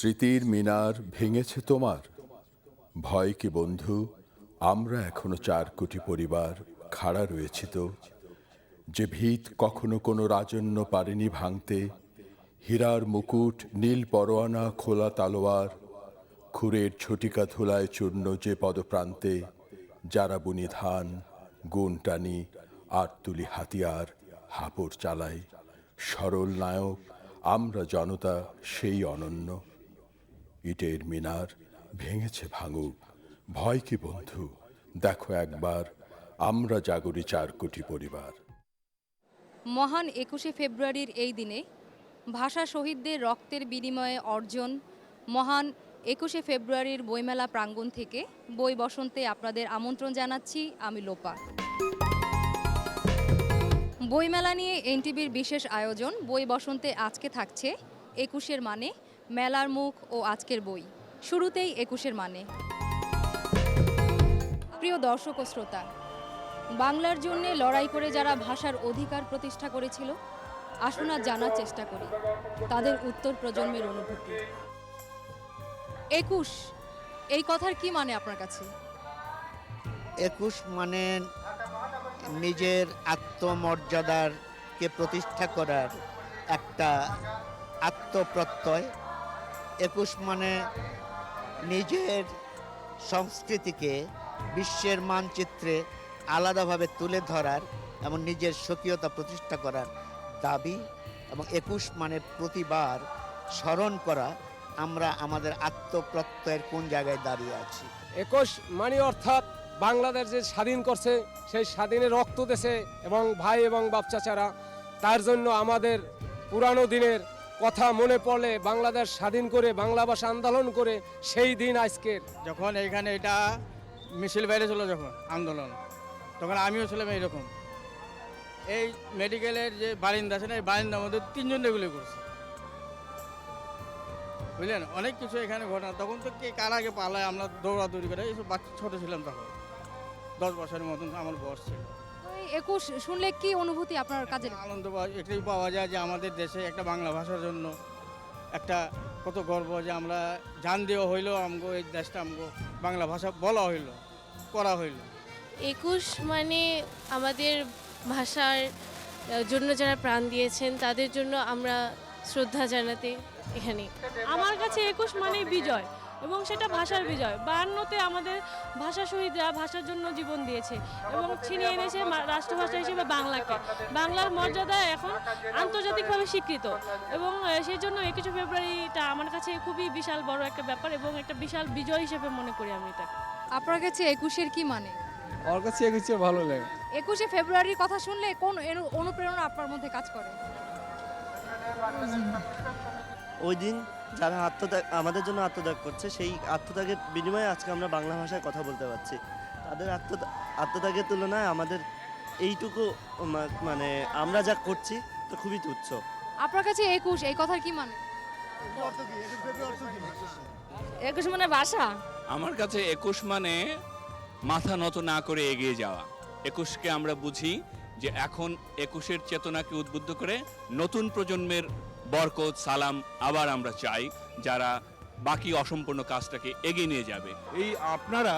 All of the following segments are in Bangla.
স্মৃতির মিনার ভেঙেছে তোমার, ভয় কি বন্ধু? আমরা এখনো 4 কোটি পরিবার খাড়া রয়েছি তো, যে ভিত কখনো কোনো রাজন্য পারেনি ভাঙতে। হীরার মুকুট, নীল পরোয়ানা, খোলা তালোয়ার, খুরের ঝটিকা ধুলায় চূর্ণ যে পদপ্রান্তে। যারা বুনি ধান, গুণ টানি, আর তুলি হাতিয়ার, হাপড় চালাই। সরল নায়ক আমরা জনতা, সেই অনন্য। ইটের মিনার ভেঙেছে ভাঙুক, ভয় কি বন্ধু? দেখো একবার, আমরা জাগরি 4 কোটি পরিবার। মহান 21শে ফেব্রুয়ারির এই দিনে ভাষা শহীদদের রক্তের বিনিময়ে অর্জন মহান 21শে ফেব্রুয়ারির বইমেলা প্রাঙ্গণ থেকে বই বসন্তে আপনাদের আমন্ত্রণ জানাচ্ছি আমি লোপা। বইমেলা নিয়ে এনটিভির বিশেষ আয়োজন বই বসন্তে আজকে থাকছে 21-এর মানে, মেলার মুখ ও আজকের বই। শুরুতেই 21-এর মানে। প্রিয় দর্শক ও শ্রোতা, বাংলার জন্য লড়াই করে যারা ভাষার অধিকার প্রতিষ্ঠা করেছিল, আসুন আজ জানার চেষ্টা করি তাদের উত্তর প্রজন্মের অনুভূতি। 21 এই কথার কি মানে আপনার কাছে? 21 মানে নিজের আত্মমর্যাদাকে প্রতিষ্ঠা করার একটা আত্মপ্রত্যয়। 21 মানে নিজের সংস্কৃতিকে বিশ্বের মানচিত্রে আলাদাভাবে তুলে ধরার এবং নিজের স্বকীয়তা প্রতিষ্ঠা করার দাবি। এবং 21 মানে প্রতিবার স্মরণ করা আমরা আমাদের আত্মপ্রত্যয়ের কোন জায়গায় দাঁড়িয়ে আছি। 21 মানে অর্থাৎ বাংলাদেশ যে স্বাধীন করছে, সেই স্বাধীনে রক্ত দেশে এবং ভাই এবং বাপ চাচারা, তার জন্য আমাদের পুরানো দিনের কথা মনে পড়লে বাংলাদেশ স্বাধীন করে বাংলা ভাষা আন্দোলন করে সেই দিন আজকের। যখন এইখানে এটা মিছিল বেড়েছিল, যখন আন্দোলন, তখন আমিও ছিলাম এইরকম। এই মেডিকেলের যে বারিন্দা আছে না, এই বারিন্দার মধ্যে 3জন এগুলো করছে, বুঝলেন। অনেক কিছু এখানে ঘটনা। তখন তো কে কার আগে পালায় আমরা দৌড়াদৌড়ি করে, এইসব বাচ্চা ছোটো ছিলাম, তখন 10 বছরের মতন আমার বয়স ছিল। তো এই 21 শুনলে কি অনুভূতি আপনার কাছে? আনন্দ এটাই পাওয়া যায় যে আমাদের দেশে একটা বাংলা ভাষার জন্য একটা কত গর্ব, যে আমরা জান দেওয়া হইলো আমগো এই দেশটা, আমগো বাংলা ভাষা বলা হইলো, করা হইলো। 21 মানে আমাদের ভাষার জন্য যারা প্রাণ দিয়েছেন তাদের জন্য আমরা শ্রদ্ধা জানাতে এখানে। আমার কাছে 21 মানে বিজয়, এবং সেটা ভাষার বিজয়। 52তে আমাদের ভাষা শহীদরা ভাষার জন্য জীবন দিয়েছে এবং ছিনিয়ে এনেছে রাষ্ট্রভাষা হিসেবে বাংলাকে। বাংলার মর্যাদা এখন আন্তর্জাতিকভাবে স্বীকৃত, এবং সেই জন্য 21শে ফেব্রুয়ারিটা আমার কাছে খুবই বিশাল বড় একটা ব্যাপার এবং একটা বিশাল বিজয় হিসেবে মনে করি আমি এটা। আপনার কাছে 21-এর কি মানে? আমার কাছে 21 ভালো লাগে। 21শে ফেব্রুয়ারির কথা শুনলে কোন অনুপ্রেরণা আপনার মধ্যে কাজ করে? ওই দিন যারা আমাদের জন্য আত্মত্যাগ করছে, সেই আত্মত্যাগের বিনিময়ে আজকে আমরা বাংলা ভাষায় কথা বলতে পারছি। তাদের আত্মত্যাগের তুলনায় আমাদের এইটুকু মানে আমরা যা করছি তো খুবই তুচ্ছ। আপনার কাছে 21 এই কথার কি মানে? 21 মানে ভাষা। আমার কাছে 21 মানে মাথা নত না করে এগিয়ে যাওয়া। 21কে আমরা বুঝি যে এখন 21-এর চেতনাকে উদ্বুদ্ধ করে নতুন প্রজন্মের বরকত সালাম আবার আমরা চাই, যারা বাকি অসম্পূর্ণ কাজটাকে এগিয়ে নিয়ে যাবে। এই আপনারা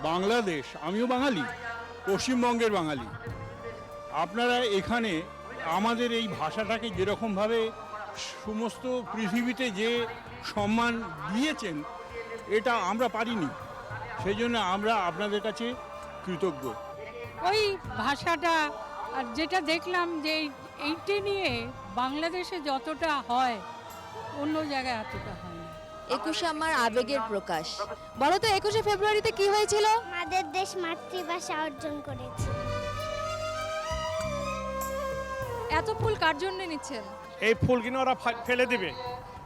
বাংলাদেশ, আমিও বাঙালি, পশ্চিমবঙ্গের বাঙালি, আপনারা এখানে আমাদের এই ভাষাটাকে যেরকমভাবে সমস্ত পৃথিবীতে যে সম্মান দিয়েছেন, এটা আমরা পারিনি। সেই জন্য আমরা আপনাদের কাছে কৃতজ্ঞ। ওই ভাষাটা আর যেটা দেখলাম যে এইটা নিয়ে বাংলাদেশে যতটা হয় অন্য জায়গায় এতটা হয় না। 21 আমার আবেগের প্রকাশ। বলো তো 21শে ফেব্রুয়ারিতে কি হয়েছিল? আমাদের দেশ মাতৃভাষা অর্জন করেছে। এত ফুল কার জন্য নিচ্ছেন? এই ফুল কিনে ওরা ফেলে দিবে,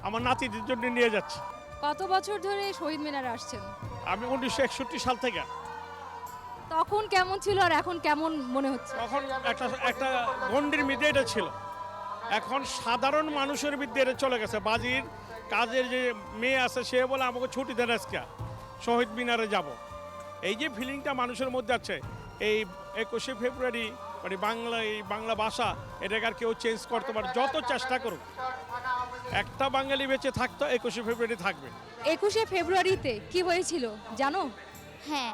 আমার নাতিদের জন্য নিয়ে যাচ্ছে। কত বছর ধরে শহীদ মিনারে আসছেন? আমি 1961 সাল থেকে। তখন কেমন ছিল আর এখন কেমন মনে হচ্ছে? তখন একটা গণ্ডির মধ্যে এটা ছিল, এখন সাধারণ মানুষের মধ্যে এটা চলে গেছে। বাজির কাজের যে মেয়ে আছে, সে বলে আমাকে ছুটি দেন আজকে, শহীদ মিনারে যাব। এই যে ফিলিংটা মানুষের মধ্যে আছে, এই 21শে ফেব্রুয়ারি মানে এই বাংলা ভাষা এটাকে আর কেউ চেঞ্জ করতে পারে, যত চেষ্টা করুক একটা বাঙালি বেঁচে থাকতো 21শে ফেব্রুয়ারি থাকবে। 21শে ফেব্রুয়ারিতে কি হয়েছিল জানো? হ্যাঁ,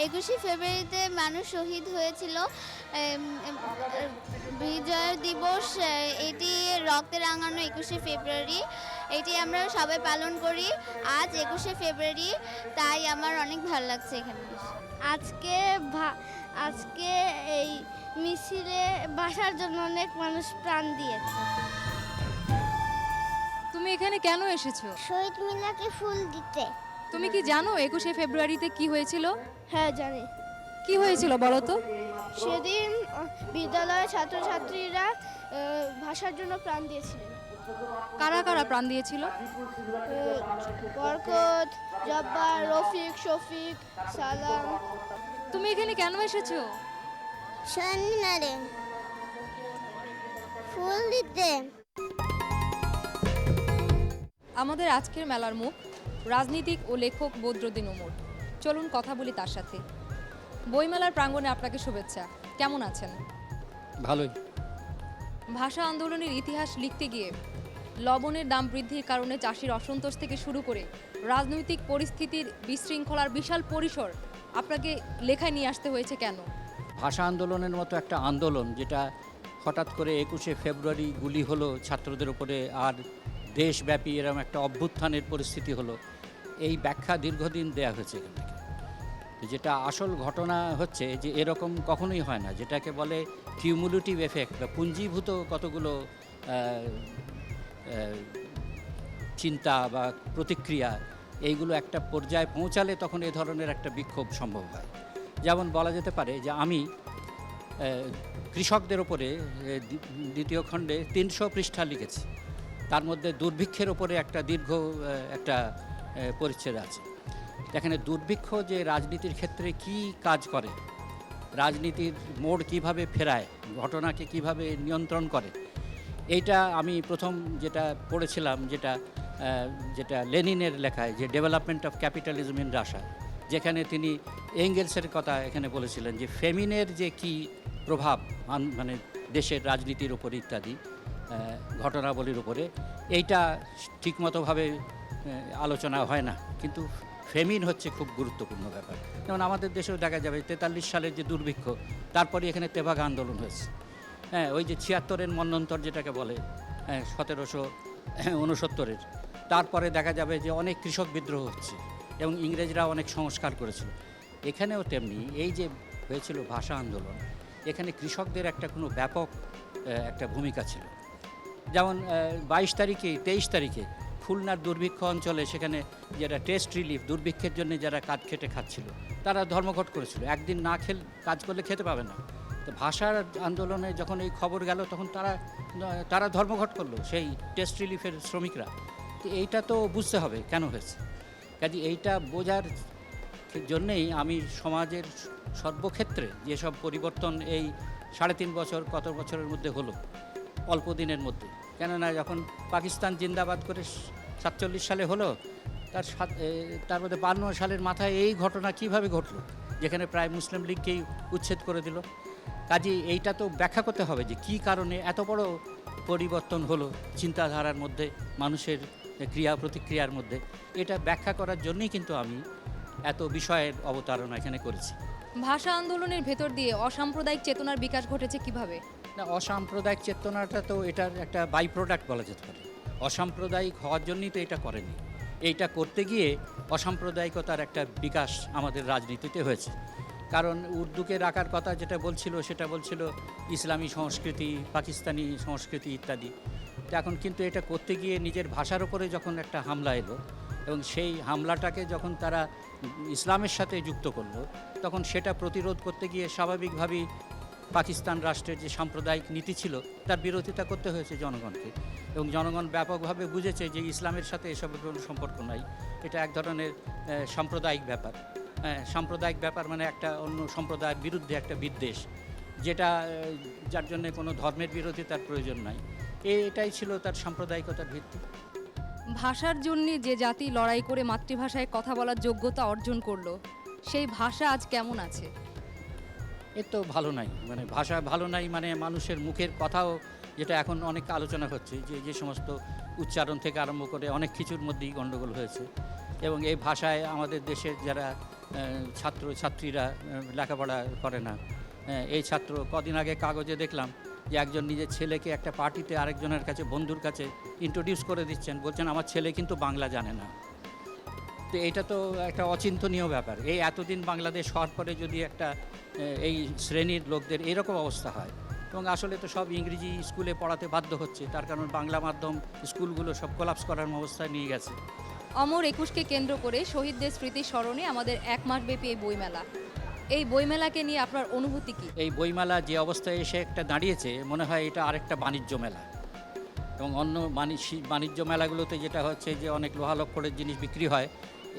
21শে ফেব্রুয়ারিতে মানুষ শহীদ হয়েছিল। বিজয় দিবস এটি রক্তে রাঙানো 21শে ফেব্রুয়ারি, এটি আমরা সবাই পালন করি আজ 21শে ফেব্রুয়ারি। তাই আমার অনেক ভালো লাগছে এখানে আজকে এই মিছিলে ভাষার জন্য অনেক মানুষ প্রাণ দিয়েছে। তুমি এখানে কেন এসেছো? শহীদ মিনারকে ফুল দিতে। তুমি কি জানো 21শে ফেব্রুয়ারিতে কি হয়েছিল? হ্যাঁ জানি। কি হয়েছিল বলো তো? সেদিন বিদ্যালয়ের ছাত্রছাত্রীরা ভাষার জন্য প্রাণ দিয়েছিলেন। কারা কারা প্রাণ দিয়েছিল? বরকত, জব্বার, রফিক, শফিক, সালাম। তুমি এখানে কেন এসেছো? শহীদ মিনারে ফুল দিতে। আমাদের আজকের মেলার মুখ রাজনীতিক ও লেখক বদরুদ্দিন উমর। চলুন কথা বলি তার সাথে। বইমেলার প্রাঙ্গণে আপনাকে শুভেচ্ছা। কেমন আছেন? ভালোই। ভাষা আন্দোলনের ইতিহাস লিখতে গিয়ে লবণের দাম বৃদ্ধির কারণে চাষির অসন্তোষ থেকে শুরু করে রাজনৈতিক পরিস্থিতির বিশৃঙ্খলার বিশাল পরিসর আপনাকে লেখায় নিয়ে আসতে হয়েছে কেন? ভাষা আন্দোলনের মতো একটা আন্দোলন, যেটা হঠাৎ করে 21শে ফেব্রুয়ারি গুলি হলো ছাত্রদের উপরে, আর দেশব্যাপী এরকম একটা অভ্যুত্থানের পরিস্থিতি হলো, এই ব্যাখ্যা দীর্ঘদিন দেয়া হয়েছে এখান থেকে। যেটা আসল ঘটনা হচ্ছে যে এরকম কখনোই হয় না, যেটাকে বলে কিউমুলেটিভ এফেক্ট বা পুঞ্জীভূত কতগুলো চিন্তা বা প্রতিক্রিয়া, এইগুলো একটা পর্যায়ে পৌঁছালে তখন এ ধরনের একটা বিক্ষোভ সম্ভব হয়। যেমন বলা যেতে পারে যে আমি কৃষকদের ওপরে দ্বিতীয় খণ্ডে 300 পৃষ্ঠা লিখেছি। তার মধ্যে দুর্ভিক্ষের ওপরে একটা দীর্ঘ একটা পরিচ্ছেদ আছে। এখানে দুর্ভিক্ষ যে রাজনীতির ক্ষেত্রে কি কাজ করে, রাজনীতির মোড় কিভাবে ফেরায়, ঘটনাকে কিভাবে নিয়ন্ত্রণ করে, এইটা আমি প্রথম যেটা পড়েছিলাম, যেটা লেনিনের লেখায়, যে development of capitalism in Russia, যেখানে তিনি এঙ্গেলসের কথা এখানে বলেছিলেন যে ফেমিনের যে কি প্রভাব মানে দেশের রাজনীতির উপরে ইত্যাদি ঘটনাবলীর উপরে, এইটা ঠিকমতোভাবে আলোচনা হয় না। কিন্তু ফেমিন হচ্ছে খুব গুরুত্বপূর্ণ ব্যাপার। যেমন আমাদের দেশেও দেখা যাবে 43 সালের যে দুর্ভিক্ষ, তারপরে এখানে তেভাগা আন্দোলন হয়েছে। হ্যাঁ, ওই যে 76-এর মন্বন্তর যেটাকে বলে, 1769-এর, তারপরে দেখা যাবে যে অনেক কৃষক বিদ্রোহ হচ্ছে এবং ইংরেজরা অনেক সংস্কার করেছিল। এখানেও তেমনি এই যে হয়েছিল ভাষা আন্দোলন, এখানে কৃষকদের একটা কোনো ব্যাপক একটা ভূমিকা ছিল। যেমন 23 তারিখে খুলনার দুর্ভিক্ষ অঞ্চলে, সেখানে যারা টেস্ট রিলিফ, দুর্ভিক্ষের জন্য যারা কাজ খেটে খাচ্ছিল, তারা ধর্মঘট করেছিল। একদিন না কাজ করলে খেতে পাবে না। তো ভাষার আন্দোলনে যখন এই খবর গেল, তখন তারা ধর্মঘট করলো, সেই টেস্ট রিলিফের শ্রমিকরা। তো এইটা তো বুঝতে হবে কেন হয়েছে। কাজে এইটা বোঝার জন্যেই আমি সমাজের সর্বক্ষেত্রে যেসব পরিবর্তন এই 3.5 বছর, কত বছরের মধ্যে হলো, অল্প দিনের মধ্যে, কেননা যখন পাকিস্তান জিন্দাবাদ করে 47 সালে হলো, তার মধ্যে 52 সালের মাথায় এই ঘটনা কিভাবে ঘটলো, যেখানে প্রায় মুসলিম লীগকেই উচ্ছেদ করে দিল। কাজেই এইটা তো ব্যাখ্যা করতে হবে যে কী কারণে এত বড় পরিবর্তন হলো চিন্তাধারার মধ্যে, মানুষের ক্রিয়া প্রতিক্রিয়ার মধ্যে। এটা ব্যাখ্যা করার জন্যই কিন্তু আমি এত বিষয়ের অবতারণা এখানে করেছি। ভাষা আন্দোলনের ভেতর দিয়ে অসাম্প্রদায়িক চেতনার বিকাশ ঘটেছে কিভাবে? না, অসাম্প্রদায়িক চেতনাটা তো এটার একটা বাই প্রোডাক্ট বলা যেতে পারে। অসাম্প্রদায়িক হওয়ার জন্যই তো এটা করেনি। এইটা করতে গিয়ে অসাম্প্রদায়িকতার একটা বিকাশ আমাদের রাজনীতিতে হয়েছে। কারণ উর্দুকে রাখার কথা যেটা বলছিল ইসলামী সংস্কৃতি, পাকিস্তানি সংস্কৃতি ইত্যাদি। তো এখন কিন্তু এটা করতে গিয়ে নিজের ভাষার ওপরে যখন একটা হামলা এলো, এবং সেই হামলাটাকে যখন তারা ইসলামের সাথে যুক্ত করলো, তখন সেটা প্রতিরোধ করতে গিয়ে স্বাভাবিকভাবেই পাকিস্তান রাষ্ট্রের যে সাম্প্রদায়িক নীতি ছিল, তার বিরোধিতা করতে হয়েছে জনগণকে। এবং জনগণ ব্যাপকভাবে বুঝেছে যে ইসলামের সাথে এসবের কোনো সম্পর্ক নাই, এটা এক ধরনের সাম্প্রদায়িক ব্যাপার। সাম্প্রদায়িক ব্যাপার মানে একটা অন্য সম্প্রদায়ের বিরুদ্ধে একটা বিদ্বেষ, যার জন্য কোনো ধর্মের বিরোধিতার প্রয়োজন নাই। এটাই ছিল তার সাম্প্রদায়িকতার ভিত্তি। ভাষার জন্য যে জাতি লড়াই করে মাতৃভাষায় কথা বলার যোগ্যতা অর্জন করলো, সেই ভাষা আজ কেমন আছে? এর তো ভালো নাই, মানে ভাষা ভালো নাই, মানে মানুষের মুখের কথাও যেটা এখন অনেক আলোচনা হচ্ছে যে সমস্ত উচ্চারণ থেকে আরম্ভ করে অনেক কিছুর মধ্যেই গণ্ডগোল হয়েছে। এবং এই ভাষায় আমাদের দেশের যারা ছাত্রছাত্রীরা লেখাপড়া করে না, এই ছাত্র কদিন আগে কাগজে দেখলাম যে একজন নিজের ছেলেকে একটা পার্টিতে আরেকজনের কাছে, বন্ধুর কাছে ইন্ট্রোডিউস করে দিচ্ছেন, বলছেন আমার ছেলে কিন্তু বাংলা জানে না। তো এটা তো একটা অচিন্তনীয় ব্যাপার। এই এতদিন বাংলাদেশ হওয়ার পরে যদি একটা এই শ্রেণীর লোকদের এরকম অবস্থা হয়, এবং আসলে তো সব ইংরেজি স্কুলে পড়াতে বাধ্য হচ্ছে, তার কারণ বাংলা মাধ্যম স্কুলগুলো সব কোলাপস করার অবস্থায় নিয়ে গেছে। অমর একুশকে কেন্দ্র করে শহীদদের স্মৃতি স্মরণে আমাদের 1 মাসব্যাপী এই বইমেলা, এই বইমেলাকে নিয়ে আপনার অনুভূতি কি? এই বইমেলা যে অবস্থায় এসে একটা দাঁড়িয়েছে, মনে হয় এটা আরেকটা বাণিজ্য মেলা। এবং অন্য বাণিজ্য মেলাগুলোতে যেটা হচ্ছে যে অনেক লোহালক্করের জিনিস বিক্রি হয়,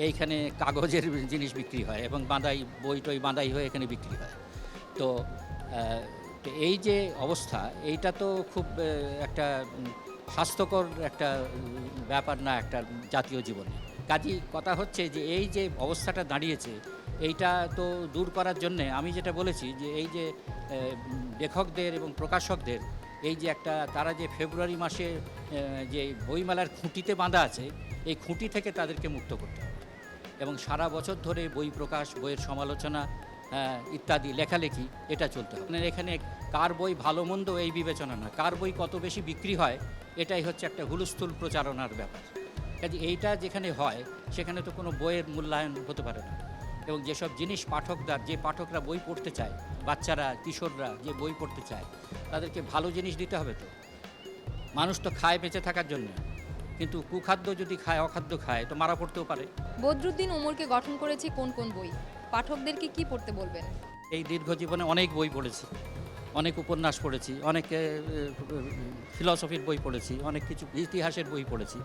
এইখানে কাগজের জিনিস বিক্রি হয় এবং বই টই বাঁধাই হয়ে এখানে বিক্রি হয়। তো এই যে অবস্থা, এইটা তো খুব একটা স্বাস্থ্যকর একটা ব্যাপার না একটা জাতীয় জীবনে। কাজেই কথা হচ্ছে যে এই যে অবস্থাটা দাঁড়িয়েছে, এইটা তো দূর করার জন্যে আমি যেটা বলেছি যে এই যে লেখকদের এবং প্রকাশকদের এই যে একটা, তারা যে ফেব্রুয়ারি মাসে যে বইমেলার খুঁটিতে বাঁধা আছে, এই খুঁটি থেকে তাদেরকে মুক্ত করতে হবে এবং সারা বছর ধরে বই প্রকাশ, বইয়ের সমালোচনা ইত্যাদি লেখালেখি এটা চলতে হবে। এখানে কার বই ভালো মন্দ এই বিবেচনা না, কার বই কত বেশি বিক্রি হয় এটাই হচ্ছে একটা হুলস্থুল প্রচারণার ব্যাপার। কাজে এইটা যেখানে হয় সেখানে তো কোনো বইয়ের মূল্যায়ন হতে পারে না। এবং যেসব জিনিস যে পাঠকরা বই পড়তে চায়, বাচ্চারা কিশোররা যে বই পড়তে চায়, তাদেরকে ভালো জিনিস দিতে হবে। তো মানুষ তো খায় বেঁচে থাকার জন্য, কিন্তু কুখাদ্য যদি খায়, অখাদ্য খায়, তো মারা পড়তেও পারে। বদরুদ্দিন ওমরকে গঠন করেছে কোন কোন বই? পাঠকদেরকে কি পড়তে বলবেন? এই দীর্ঘ জীবনে অনেক বই পড়েছি, অনেক উপন্যাস পড়েছি, অনেক ফিলসফির বই পড়েছি, অনেক কিছু ইতিহাসের বই পড়েছি।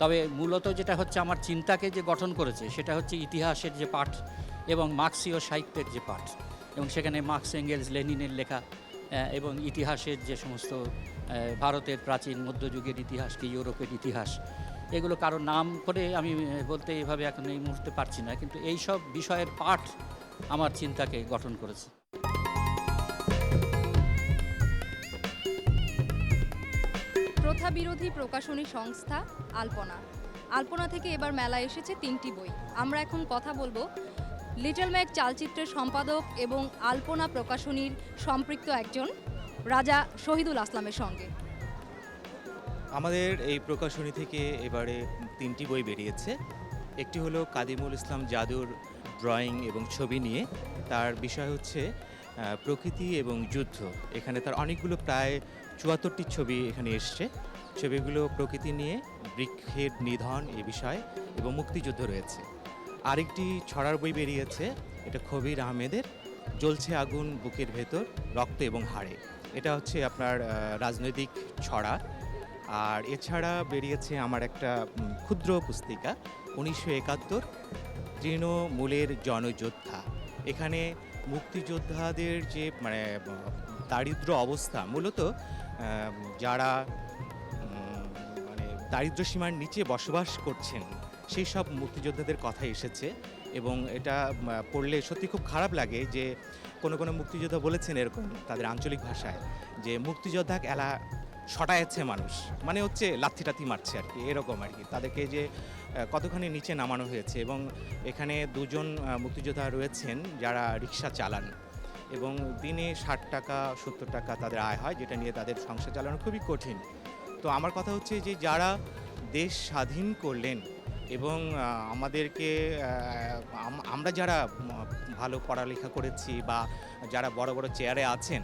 তবে মূলত যেটা হচ্ছে আমার চিন্তাকে যে গঠন করেছে সেটা হচ্ছে ইতিহাসের যে পাঠ এবং মার্ক্সীয় সাহিত্যের যে পাঠ, এবং সেখানে মার্কস, এঙ্গেলস, লেনিনের লেখা এবং ইতিহাসের যে সমস্ত ভারতের প্রাচীন মধ্যযুগের ইতিহাস কি ইউরোপের ইতিহাস, এগুলো কারো নাম করে আমি বলতে এইভাবে এখন এই মুহূর্তে পারছি না, কিন্তু এই সব বিষয়ের পাঠ আমার চিন্তাকে গঠন করেছে। প্রথা বিরোধী প্রকাশনী সংস্থা আলপনা থেকে এবার মেলায় এসেছে 3টি বই। আমরা এখন কথা বলবো লিটল ম্যাক চালচিত্রের সম্পাদক এবং আলপনা প্রকাশনীর সম্পৃক্ত একজন রাজা শহীদুল আসলামের সঙ্গে। আমাদের এই প্রকাশনী থেকে এবারে 3টি বই বেরিয়েছে। একটি হলো কাদিমুল ইসলাম জাদুর ড্রয়িং এবং ছবি নিয়ে, তার বিষয় হচ্ছে প্রকৃতি এবং যুদ্ধ। এখানে তার অনেকগুলো প্রায় 74টি ছবি এখানে এসছে। ছবিগুলো প্রকৃতি নিয়ে, বৃক্ষের নিধন এ বিষয় এবং মুক্তিযুদ্ধ রয়েছে। আরেকটি ছড়ার বই বেরিয়েছে, এটা খবির আহমেদের জ্বলছে আগুন বুকের ভেতর, রক্ত এবং হাড়ে। এটা হচ্ছে আপনার রাজনৈতিক ছড়া। আর এছাড়া বেরিয়েছে আমার একটা ক্ষুদ্র পুস্তিকা 1971 তৃণমূলের জনযোদ্ধা। এখানে মুক্তিযোদ্ধাদের যে দারিদ্র অবস্থা, মূলত যারা দারিদ্র সীমার নিচে বসবাস করছেন সেই সব মুক্তিযোদ্ধাদের কথা এসেছে। এবং এটা পড়লে সত্যি খুব খারাপ লাগে যে কোনো মুক্তিযোদ্ধা বলেছেন এরকম তাদের আঞ্চলিক ভাষায় যে মুক্তিযোদ্ধা এলা শটায়েছে মানুষ, মানে হচ্ছে লাথি টাথি মারছে আর কি, এরকম আর কি, তাদেরকে যে কতখানি নিচে নামানো হয়েছে। এবং এখানে 2জন মুক্তিযোদ্ধা রয়েছেন যারা রিক্সা চালান এবং দিনে 60 টাকা 70 টাকা তাদের আয় হয়, যেটা নিয়ে তাদের সংসার চালানো খুবই কঠিন। তো আমার কথা হচ্ছে যে যারা দেশ স্বাধীন করলেন এবং আমাদেরকে আমরা যারা ভালো পড়ালেখা করেছি বা যারা বড় বড় চেয়ারে আছেন